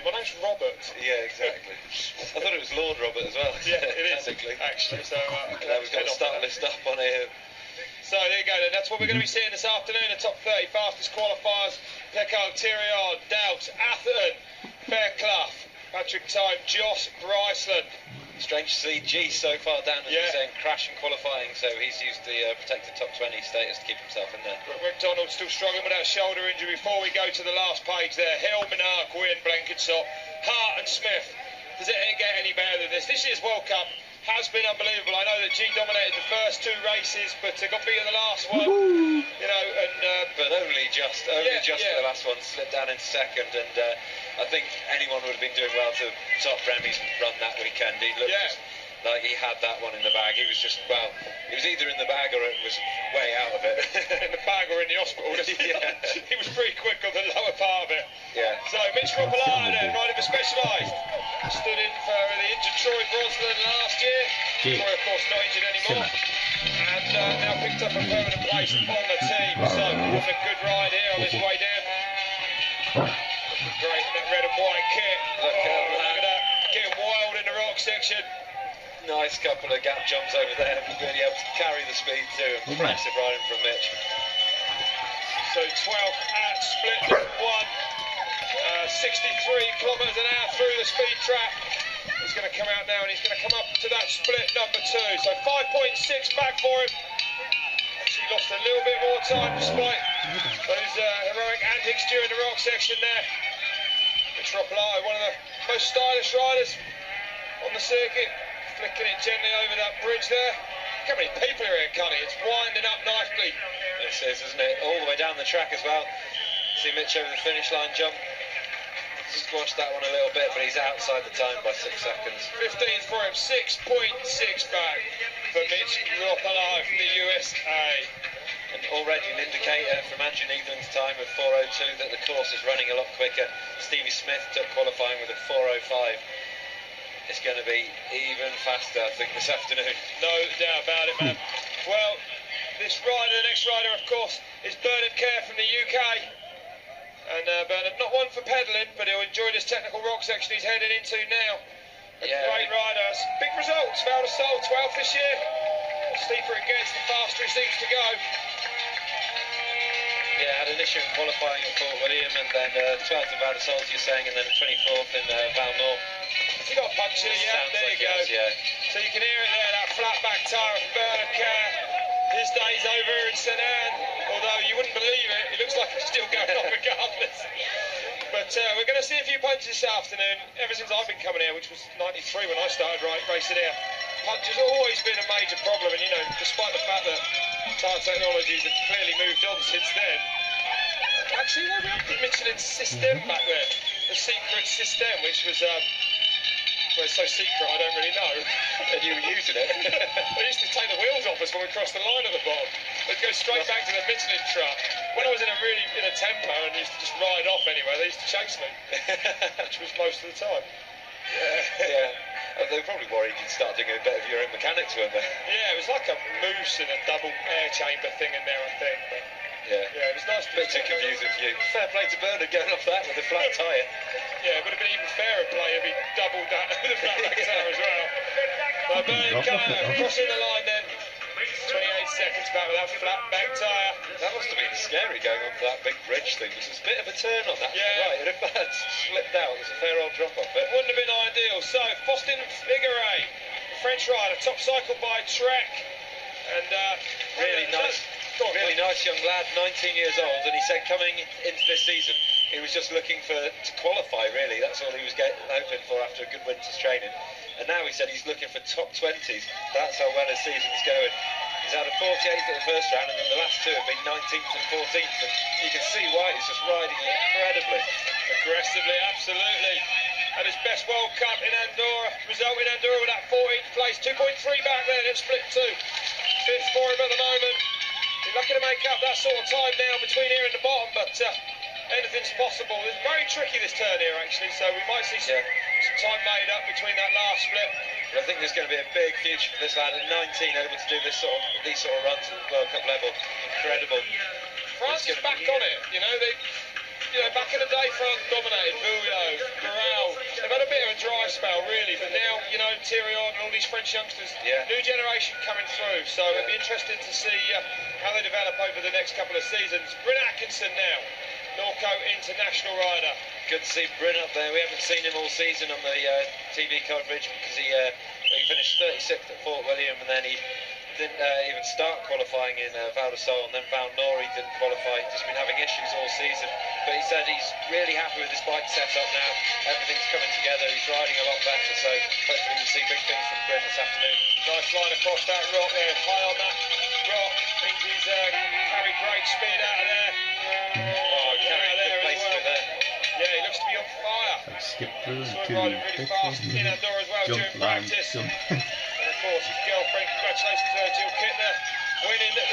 My name's Robert. Yeah, exactly. I thought it was Lord Robert as well. Yeah, it is, technically. actually. So now we've got a start list up on here. So there you go then, that's what we're going to be seeing this afternoon. The top 30 fastest qualifiers: Pecco, Tiriard, Doubts, Atherton, Fairclough, Patrick Time, Joss, Bryceland. Strange to see G so far down, as you're saying, crash in qualifying, so he's used the protected top 20 status to keep himself in there. McDonald still struggling with that shoulder injury. Before we go to the last page there, Hill, Minark, Wynne, Blenkinsop, Hart and Smith. Does it get any better than this? This year's World Cup has been unbelievable. I know that G dominated the first 2 races, but got beat in the last one. You know, and but only just for the last one, slipped down into second, and I think anyone would have been doing well to top Remy's run that weekend. He looked just like he had that one in the bag. He was just, well, he was either in the bag or it was way out of it. In the bag or in the hospital. He was pretty quick on the lower part of it. Yeah. So Mitch Ropolata then, riding for Specialised. Stood in for the injured Troy Brosnan last year. Troy, of course, not injured anymore. And now picked up a permanent place on the team. So having a good ride here on his way down. Great in that red and white kit. Look at that. Getting wild in the rock section. Nice couple of gap jumps over there. Really able to carry the speed too. Impressive riding from Mitch. So 12th at split number 1. 63 kilometres an hour through the speed trap. He's going to come out now and he's going to come up to that split number 2. So 5.6 back for him. Actually lost a little bit more time despite those heroic antics during the rock section there. Mitch Ropolata, one of the most stylish riders on the circuit, flicking it gently over that bridge there. Look how many people are here, Cunny. It's winding up nicely. This is, isn't it? All the way down the track as well. See Mitch over the finish line jump. Squashed that one a little bit, but he's outside the time by 6 seconds. 15th for him, 6.6 back for Mitch Ropolata from the USA. And already an indicator from Andrew Needham's time of 4:02 that the course is running a lot quicker. Stevie Smith took qualifying with a 4:05. It's going to be even faster, I think, this afternoon. No doubt about it, man. Well, this rider, the next rider, of course, is Bernard Kerr from the UK. And Bernard, not one for pedalling, but he'll enjoy this technical rock section he's heading into now. A great rider. Big results. Val de Sol, 12th this year. The steeper it gets, the faster it seems to go. Yeah, had an issue in qualifying at Fort William, and then 12th in Val de Sol, as you're saying, and then 24th in Valmore. You got a punch here, there you go. So you can hear it there, that flat back tyre of Bernard Kerr. His day's over in Sainte-Anne, although you wouldn't believe it, it looks like it's still going on regardless. But we're going to see a few punches this afternoon. Ever since I've been coming here, which was 93 when I started racing here, punch has always been a major problem, and you know, despite the fact that tyre technologies have clearly moved on since then. Actually, no, we had the Michelin system back there, the secret system, which was well, it's so secret I don't really know. And you were using it. They used to take the wheels off us when we crossed the line at the bottom. They'd go straight back to the Michelin truck. When I was in a tempo and used to just ride off anywhere, they used to chase me, which was most of the time. Yeah. They were probably worried you'd start doing a bit of your own mechanics, weren't they? Yeah, it was like a moose and a double air chamber thing in there, I think. But yeah, it was nice. Bit too confusing for you. Fair play to Bernard going off that with a flat tyre. Yeah, it would have been even fairer play if he doubled that with a flat back tyre as well. But Bernard crossing the line then. 28 seconds back with that flat back tyre. That must have been scary going onto that big bridge thing. There's a bit of a turn on that right, and if that had slipped out, there's a fair old drop off it. Wouldn't have been ideal. So, Faustin Figueret, the French rider, top cycle by Trek. And really nice young lad, 19 years old, and he said coming into this season, he was just looking to qualify, really. That's all he was hoping for after a good winter's training. And now he said he's looking for top 20s. That's how well his season's going. He's had a 48th at the first round, and then the last 2 have been 19th and 14th. And you can see why he's just riding incredibly. Aggressively, absolutely. And his best World Cup in Andorra, result in Andorra with that 14th place. 2.3 back there, then split 2. 5th for him at the moment. He's lucky to make up that sort of time now between here and the bottom, but anything's possible. It's very tricky, this turn here, actually, so we might see some time made up between that last split. But I think there's going to be a big future for this lad at 19, able to do these sort of runs at the World Cup level. Incredible. France is back on it, you know. Back in the day, France dominated. Bouillot, Moran, dry spell, really. But now, you know, Tyrion and all these French youngsters, new generation coming through. So it'll be interesting to see how they develop over the next couple of seasons. Bryn Atkinson now, Norco International rider. Good to see Bryn up there. We haven't seen him all season on the TV coverage because he finished 36th at Fort William, and then he didn't even start qualifying in Val de Sol, and then Val Nord he didn't qualify. He's just been having issues all season, but he said he's really happy with his bike setup now. Everything's coming together. He's riding a lot better, so hopefully we'll see big things from Bryn this afternoon. Nice line across that rock there, high on that rock. Means he's carried great speed out of there. Carrying good pace through there. Yeah, he looks to be on fire. Skip through riding really fast in Andorra as well during practice. And of course his girlfriend, congratulations to her, Jill Kittner, winning the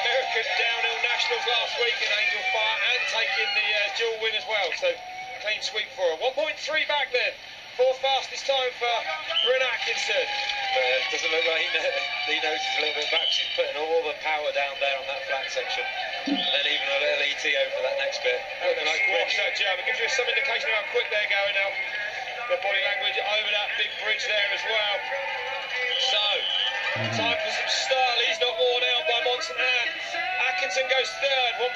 American Downhill Nationals last week in Angel Fire, and taking the dual win as well. So clean sweep for her. 1.3 back then. Fourth fastest time for Bryn Atkinson. Doesn't look like he knows he's a little bit back. She's putting all the power down there on that flat section. And then even a little ET over that next bit. Like squash that jam. It gives you some indication of how quick they're going now. Their body language over that big bridge there as well. So, time for some style. He's not worn out by Sainte-Anne. Atkinson goes third, 1.3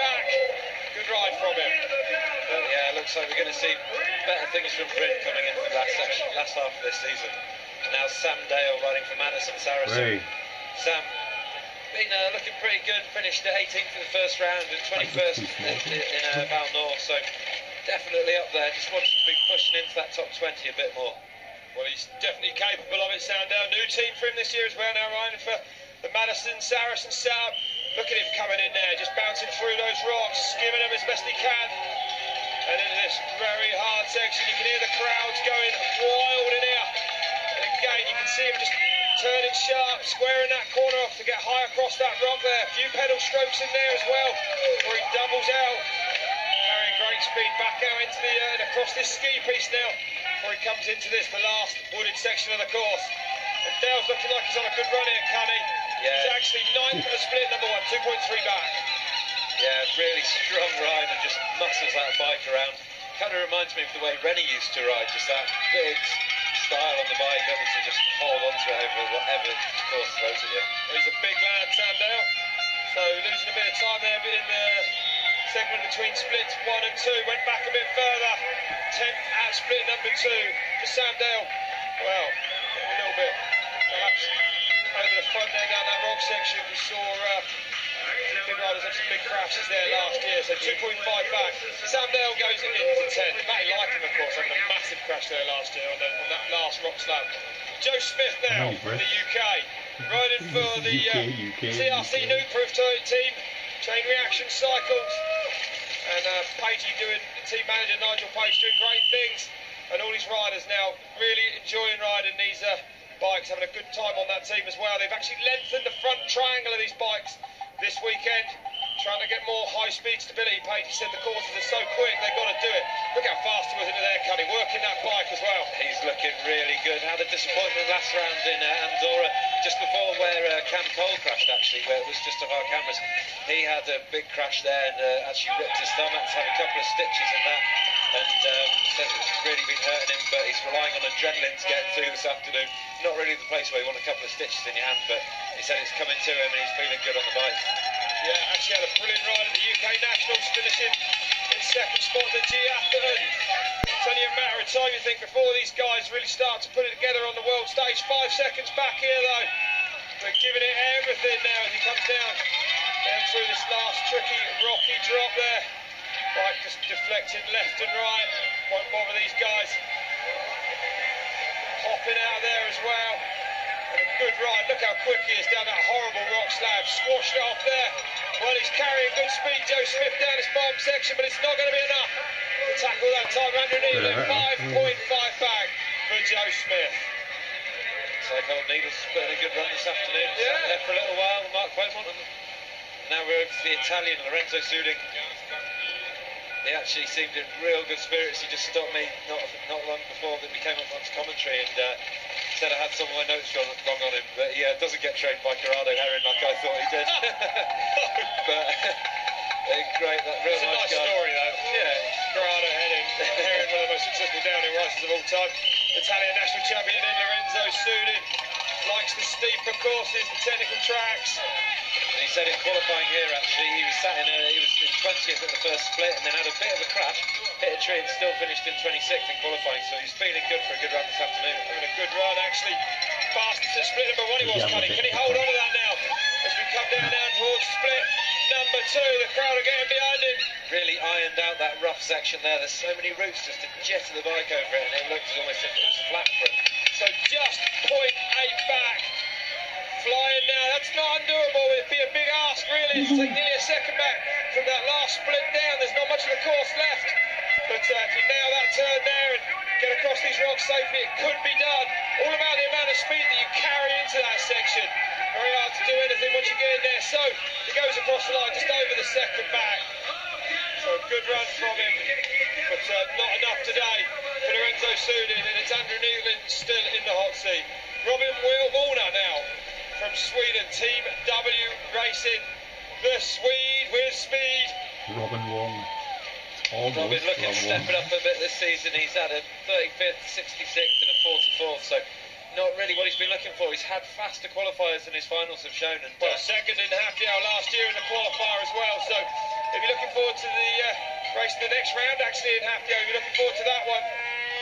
back. Good ride from him. But yeah, it looks like we're going to see better things from Bryn coming in for the last half of this season. And now Sam Dale riding for Madison Saracen. Sam been looking pretty good, finished at 18th in the first round and 21st in Val Nord, so definitely up there. Just wanted to be pushing into that top 20 a bit more. Well, he's definitely capable of it, Sandell. New team for him this year as well, now riding for the Madison Saracen setup. Look at him coming in there, just bouncing through those rocks, skimming them as best he can. And into this very hard section, you can hear the crowds going wild in here. And again, you can see him just turning sharp, squaring that corner off to get high across that rock there. A few pedal strokes in there as well, where he doubles out. Carrying great speed back out into the and across this ski piece now, before he comes into this, the last wooded section of the course. And Dale's looking like he's on a good run here, Cunny. Yeah. He's actually 9th at the split, number 1, 2.3 back. Yeah, really strong ride and just muscles that bike around. Kind of reminds me of the way Rennie used to ride, just that big style on the bike, able to just hold on to it over whatever the course throws at you. He's a big lad, Sandell. So losing a bit of time there, but in the segment between splits 1 and 2, went back a bit further. 10th at split number 2 for Sandell. Well, a little bit perhaps over the front there down that rock section. We saw big riders have some big crashes there last year, so 2.5 back. Sandell goes into 10th. Matty Lycombe, of course, having a massive crash there last year on that last rock slab. Joe Smith now from the UK, riding for the CRC Nukeproof team, Chain Reaction Cycles. And Pagey doing, team manager Nigel Page doing great things. And all these riders now really enjoying riding these bikes, having a good time on that team as well. They've actually lengthened the front triangle of these bikes this weekend, trying to get more high-speed stability. Pagey said the courses are so quick, they've got to do it. Look how fast he was into there, Cuddy, working that bike as well. He's looking really good. Had a disappointment last round in Andorra, just before where Cam Cole crashed, actually, where it was just off our cameras. He had a big crash there and actually ripped his thumb. Had to have a couple of stitches in that, and says it's really been hurting him, but he's relying on adrenaline to get to this afternoon. Not really the place where you want a couple of stitches in your hand, but he said it's coming to him and he's feeling good on the bike. Yeah, actually had a brilliant ride at the UK Nationals, finishing in second spot to G. Atherton. It's only a matter of time, you think, before these guys really start to put it together on the world stage. 5 seconds back here, though. They're giving it everything now as he comes down through this last tricky, rocky drop there. Bike just deflecting left and right. Won't bother these guys. Hopping out of there as well. And a good ride. Look how quick he is down that horrible rock slab. Squashed it off there. Well, he's carrying good speed, Joe Smith, down this bottom section, but it's not going to be enough to tackle that time underneath. 5.5 back for Joe Smith. So Cold Needles putting a good run this afternoon. Yeah. Sat there for a little while, Mark Beaumont. And now we're over to the Italian, Lorenzo Suding. He actually seemed in real good spirits. He just stopped me not long before that we came up onto commentary and said I had some of my notes wrong on him, but he doesn't get trained by Corrado Herring like I thought he did. But great, that real it's nice a nice guy. story though. Yeah. Corrado Herring, one of the most successful technical downhill racers of all time. Italian national champion in Lorenzo Sudin. Likes the steeper courses, the technical tracks. And he said in qualifying here, actually, he was he was in 20th at the first split and then had a bit of a crash, hit a tree and still finished in 26th in qualifying, so he's feeling good for a good run this afternoon. Having a good run, actually. Fast to split number 1 he was, Cunny. Can he hold on to that now? As we come down towards split number 2, the crowd are getting behind him. Really ironed out that rough section there. There's so many routes just to jet the bike over it, and it looked almost as if it was flat for him. So just 0.8 back. Flying now, that's not undoable. It'd be a big ask, really. It's nearly a second back from that last split down. There's not much of the course left. But if you nail that turn there and get across these rocks safely, it could be done. All about the amount of speed that you carry into that section. Very hard to do anything once you get in there. So he goes across the line just over the second back. So a good run from him, but not enough today for Lorenzo Sudin, and it's Andrew Needland still in the hot seat. Robin Warner now from Sweden, Team W Racing, the Swede with speed. Robin Warner. Robin looking to step it up a bit this season. He's had a 35th, 66th and a 44th, so not really what he's been looking for. He's had faster qualifiers than his finals have shown. And well, second in Halfyard last year in the qualifier as well, so if you're looking forward to the race in the next round, actually in Halfyard, you're looking forward to that one.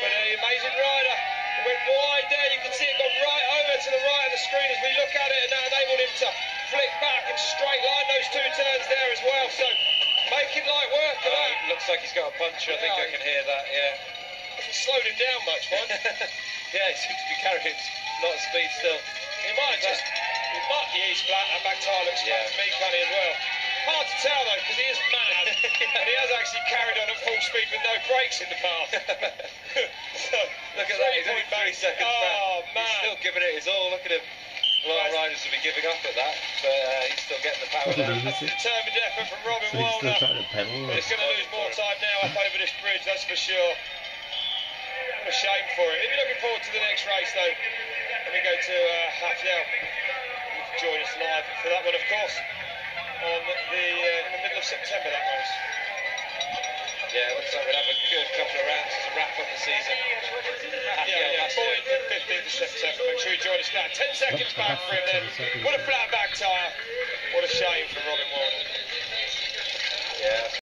But an amazing rider. It went wide there, you can see it gone right over to the right of the screen as we look at it, and that enabled him to flick back and straight line those 2 turns there as well, so making light work of that. Looks like he's got a puncher, I think I can hear that, yeah. Hasn't slowed him down much, man. Yeah, he seems to be carrying a lot of speed still. He might just, yeah, he's flat, that back tyre looks flat to me, Cunny, as well. Hard to tell though, because he is mad, and he has actually carried on at full speed with no brakes in the path. So, look at that, he's only 3 seconds back. Oh, man. He's still giving it his all, look at him. A lot of riders will be giving up at that, but he's still getting the power down. That's a determined effort from Robin So he's Warner. still trying to pedal. But it's going to lose more time now up over this bridge, that's for sure. What a shame for it. If you're looking forward to the next race though, let me go to Halfyard. You can join us live for that one, of course. On in the middle of September, that race. Yeah, looks like we'll have a good couple of rounds to wrap up the season. Yeah, 14th and 15th of September. Make sure you join us for that. 10 seconds back for him then. What a flat back tyre. What a shame for Robin Warner. Yeah.